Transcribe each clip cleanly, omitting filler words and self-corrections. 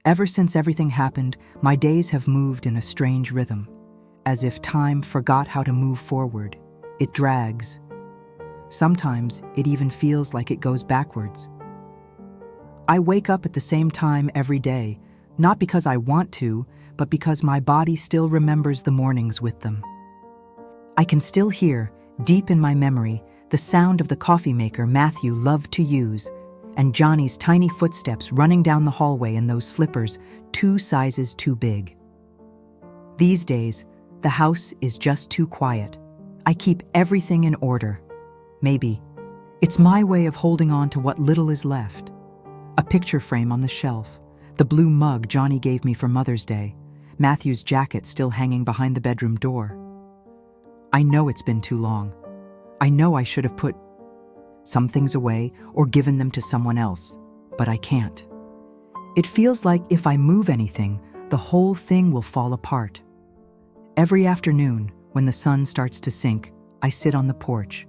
Ever since everything happened, my days have moved in a strange rhythm, as if time forgot how to move forward. It drags. Sometimes it even feels like it goes backwards. I wake up at the same time every day, not because I want to, but because my body still remembers the mornings with them. I can still hear, deep in my memory, the sound of the coffee maker Matthew loved to use, and Johnny's tiny footsteps running down the hallway in those slippers 2 sizes too big. These days, the house is just too quiet. I keep everything in order. Maybe it's my way of holding on to what little is left. A picture frame on the shelf, the blue mug Johnny gave me for Mother's Day, Matthew's jacket still hanging behind the bedroom door. I know it's been too long. I know I should have put some things away or given them to someone else, but I can't. It feels like if I move anything, the whole thing will fall apart. Every afternoon, when the sun starts to sink, I sit on the porch,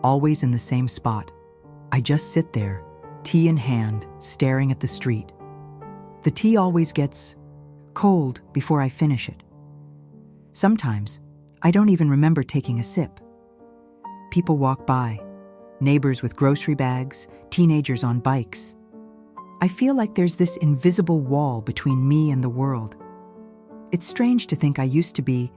always in the same spot. I just sit there, tea in hand, staring at the street. The tea always gets cold before I finish it. Sometimes, I don't even remember taking a sip. People walk by, neighbors with grocery bags, teenagers on bikes. I feel like there's this invisible wall between me and the world. It's strange to think I used to be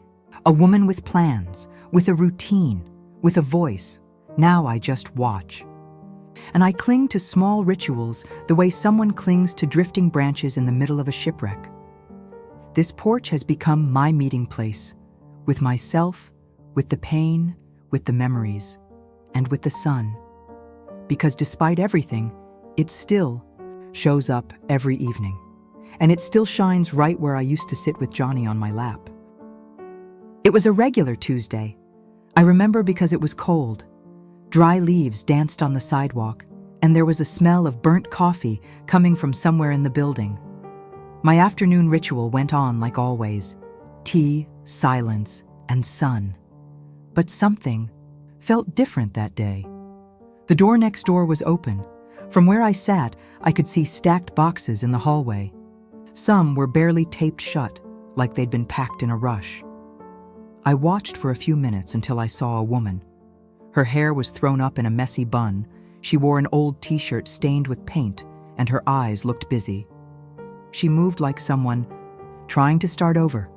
a woman with plans, with a routine, with a voice. Now I just watch. And I cling to small rituals the way someone clings to drifting branches in the middle of a shipwreck. This porch has become my meeting place, with myself, with the pain, with the memories, and with the sun. Because despite everything, it still shows up every evening. And it still shines right where I used to sit with Johnny on my lap. It was a regular Tuesday. I remember because it was cold. Dry leaves danced on the sidewalk, and there was a smell of burnt coffee coming from somewhere in the building. My afternoon ritual went on like always. Tea, silence, and sun. But something felt different that day. The door next door was open. From where I sat, I could see stacked boxes in the hallway. Some were barely taped shut, like they'd been packed in a rush. I watched for a few minutes until I saw a woman. Her hair was thrown up in a messy bun. She wore an old t-shirt stained with paint, and her eyes looked busy. She moved like someone trying to start over.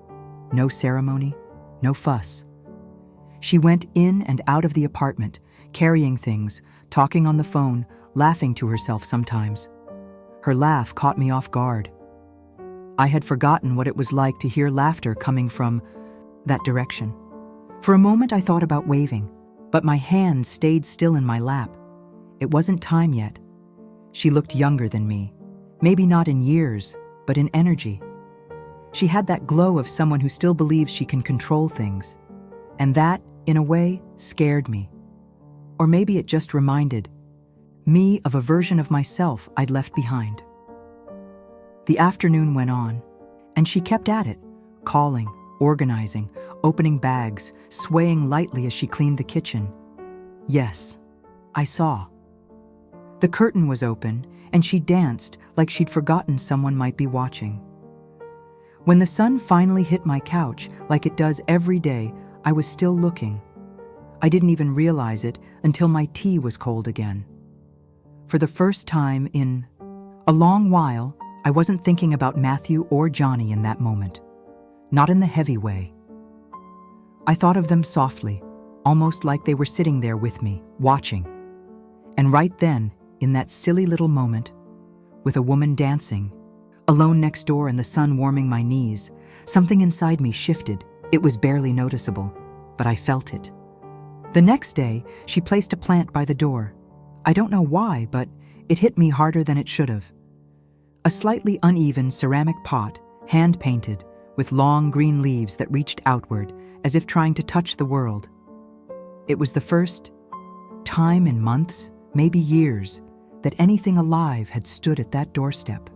No ceremony, no fuss. She went in and out of the apartment, carrying things, talking on the phone, laughing to herself sometimes. Her laugh caught me off guard. I had forgotten what it was like to hear laughter coming from that direction. For a moment I thought about waving, but my hand stayed still in my lap. It wasn't time yet. She looked younger than me, maybe not in years, but in energy. She had that glow of someone who still believes she can control things. And that, in a way, scared me. Or maybe it just reminded me of a version of myself I'd left behind. The afternoon went on, and she kept at it, calling, organizing, opening bags, swaying lightly as she cleaned the kitchen. Yes, I saw. The curtain was open, and she danced like she'd forgotten someone might be watching. When the sun finally hit my couch, like it does every day, I was still looking. I didn't even realize it until my tea was cold again. For the first time in a long while, I wasn't thinking about Matthew or Johnny in that moment. Not in the heavy way. I thought of them softly, almost like they were sitting there with me, watching. And right then, in that silly little moment, with a woman dancing, alone next door and the sun warming my knees, something inside me shifted. It was barely noticeable, but I felt it. The next day, she placed a plant by the door. I don't know why, but it hit me harder than it should have. A slightly uneven ceramic pot, hand-painted, with long green leaves that reached outward, as if trying to touch the world. It was the first time in months, maybe years, that anything alive had stood at that doorstep.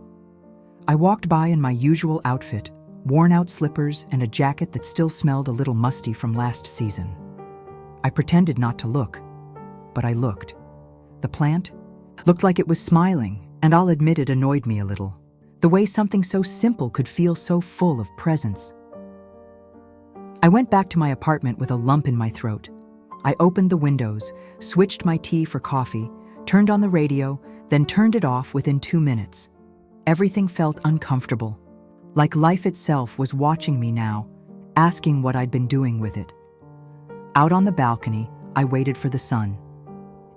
I walked by in my usual outfit, worn-out slippers and a jacket that still smelled a little musty from last season. I pretended not to look, but I looked. The plant looked like it was smiling, and I'll admit it annoyed me a little. The way something so simple could feel so full of presence. I went back to my apartment with a lump in my throat. I opened the windows, switched my tea for coffee, turned on the radio, then turned it off within 2 minutes. Everything felt uncomfortable, like life itself was watching me now, asking what I'd been doing with it. Out on the balcony, I waited for the sun.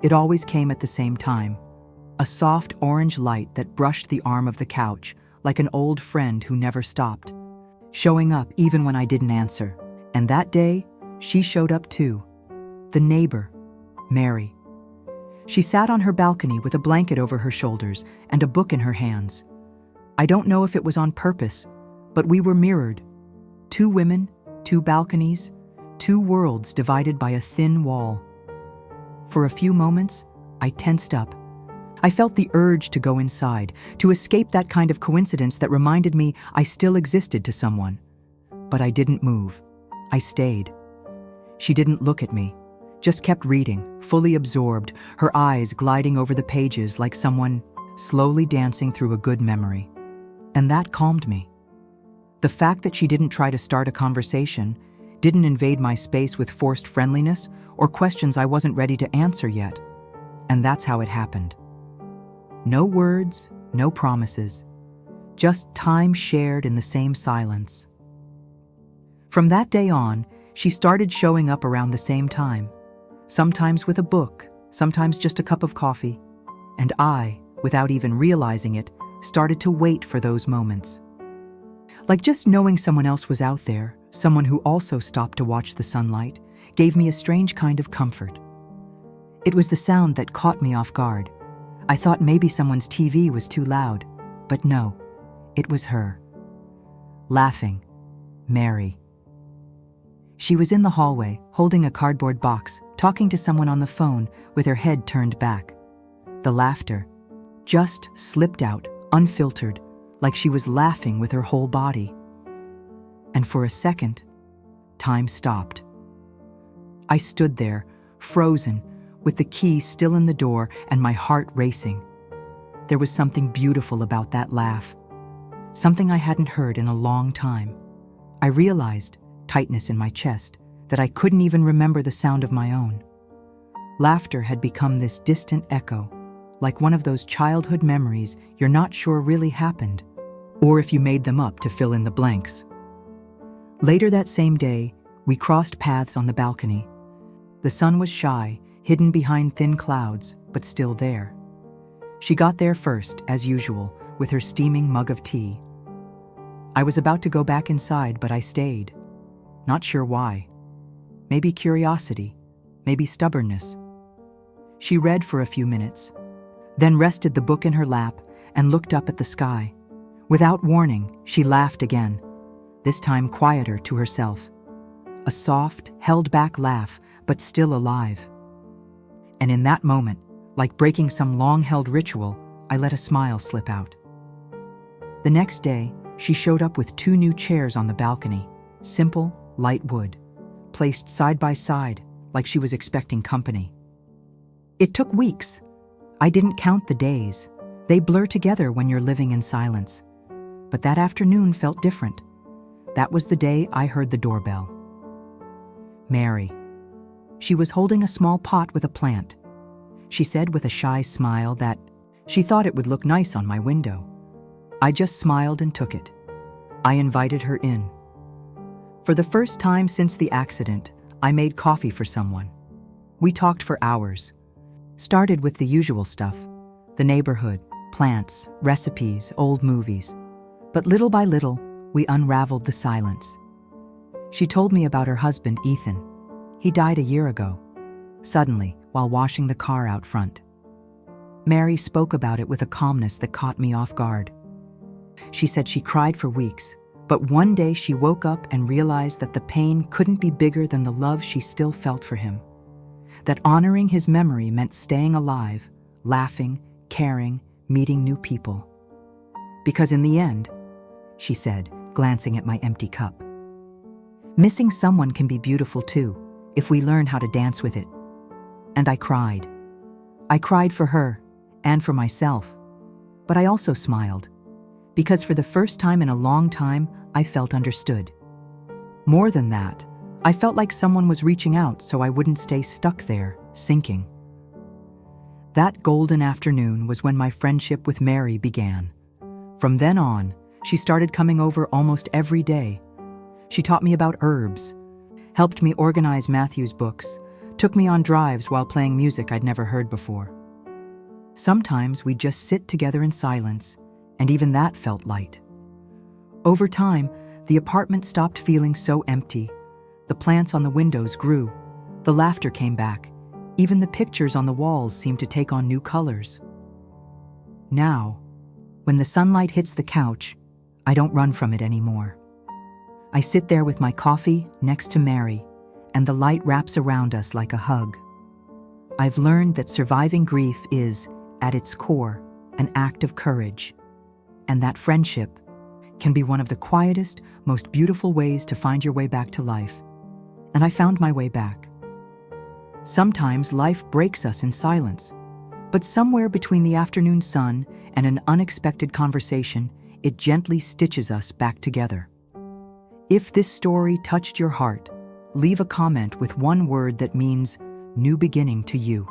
It always came at the same time, a soft orange light that brushed the arm of the couch like an old friend who never stopped, showing up even when I didn't answer. And that day, she showed up too. The neighbor, Mary. She sat on her balcony with a blanket over her shoulders and a book in her hands. I don't know if it was on purpose, but we were mirrored. 2 women, 2 balconies, 2 worlds divided by a thin wall. For a few moments, I tensed up. I felt the urge to go inside, to escape that kind of coincidence that reminded me I still existed to someone. But I didn't move. I stayed. She didn't look at me, just kept reading, fully absorbed, her eyes gliding over the pages like someone slowly dancing through a good memory. And that calmed me. The fact that she didn't try to start a conversation, didn't invade my space with forced friendliness or questions I wasn't ready to answer yet. And that's how it happened. No words, no promises, just time shared in the same silence. From that day on, she started showing up around the same time, sometimes with a book, sometimes just a cup of coffee, and I, without even realizing it, started to wait for those moments. Like just knowing someone else was out there, someone who also stopped to watch the sunlight, gave me a strange kind of comfort. It was the sound that caught me off guard. I thought maybe someone's TV was too loud, but no, it was her. Laughing, Mary. She was in the hallway, holding a cardboard box, talking to someone on the phone with her head turned back. The laughter just slipped out, unfiltered, like she was laughing with her whole body. And for a second, time stopped. I stood there, frozen, with the key still in the door and my heart racing. There was something beautiful about that laugh, something I hadn't heard in a long time. I realized, tightness in my chest, that I couldn't even remember the sound of my own. Laughter had become this distant echo, like one of those childhood memories you're not sure really happened, or if you made them up to fill in the blanks. Later that same day, we crossed paths on the balcony. The sun was shy, hidden behind thin clouds, but still there. She got there first, as usual, with her steaming mug of tea. I was about to go back inside, but I stayed. Not sure why. Maybe curiosity, maybe stubbornness. She read for a few minutes, then rested the book in her lap and looked up at the sky. Without warning, she laughed again, this time quieter to herself. A soft, held-back laugh, but still alive. And in that moment, like breaking some long-held ritual, I let a smile slip out. The next day, she showed up with 2 new chairs on the balcony, simple, light wood, placed side by side, like she was expecting company. It took weeks. I didn't count the days. They blur together when you're living in silence. But that afternoon felt different. That was the day I heard the doorbell. Mary. She was holding a small pot with a plant. She said with a shy smile that she thought it would look nice on my window. I just smiled and took it. I invited her in. For the first time since the accident, I made coffee for someone. We talked for hours. Started with the usual stuff, the neighborhood, plants, recipes, old movies. But little by little, we unraveled the silence. She told me about her husband, Ethan. He died a year ago, suddenly, while washing the car out front. Mary spoke about it with a calmness that caught me off guard. She said she cried for weeks, but one day she woke up and realized that the pain couldn't be bigger than the love she still felt for him. That honoring his memory meant staying alive, laughing, caring, meeting new people. Because in the end, she said, glancing at my empty cup, missing someone can be beautiful too, if we learn how to dance with it. And I cried. I cried for her and for myself, but I also smiled, because for the first time in a long time, I felt understood. More than that, I felt like someone was reaching out so I wouldn't stay stuck there, sinking. That golden afternoon was when my friendship with Mary began. From then on, she started coming over almost every day. She taught me about herbs, helped me organize Matthew's books, took me on drives while playing music I'd never heard before. Sometimes we'd just sit together in silence, and even that felt light. Over time, the apartment stopped feeling so empty. The plants on the windows grew, the laughter came back, even the pictures on the walls seemed to take on new colors. Now, when the sunlight hits the couch, I don't run from it anymore. I sit there with my coffee next to Mary, and the light wraps around us like a hug. I've learned that surviving grief is, at its core, an act of courage, and that friendship can be one of the quietest, most beautiful ways to find your way back to life. And I found my way back. Sometimes life breaks us in silence, but somewhere between the afternoon sun and an unexpected conversation, it gently stitches us back together. If this story touched your heart, leave a comment with one word that means new beginning to you.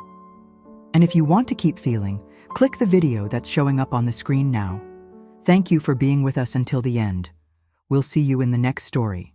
And if you want to keep feeling, click the video that's showing up on the screen now. Thank you for being with us until the end. We'll see you in the next story.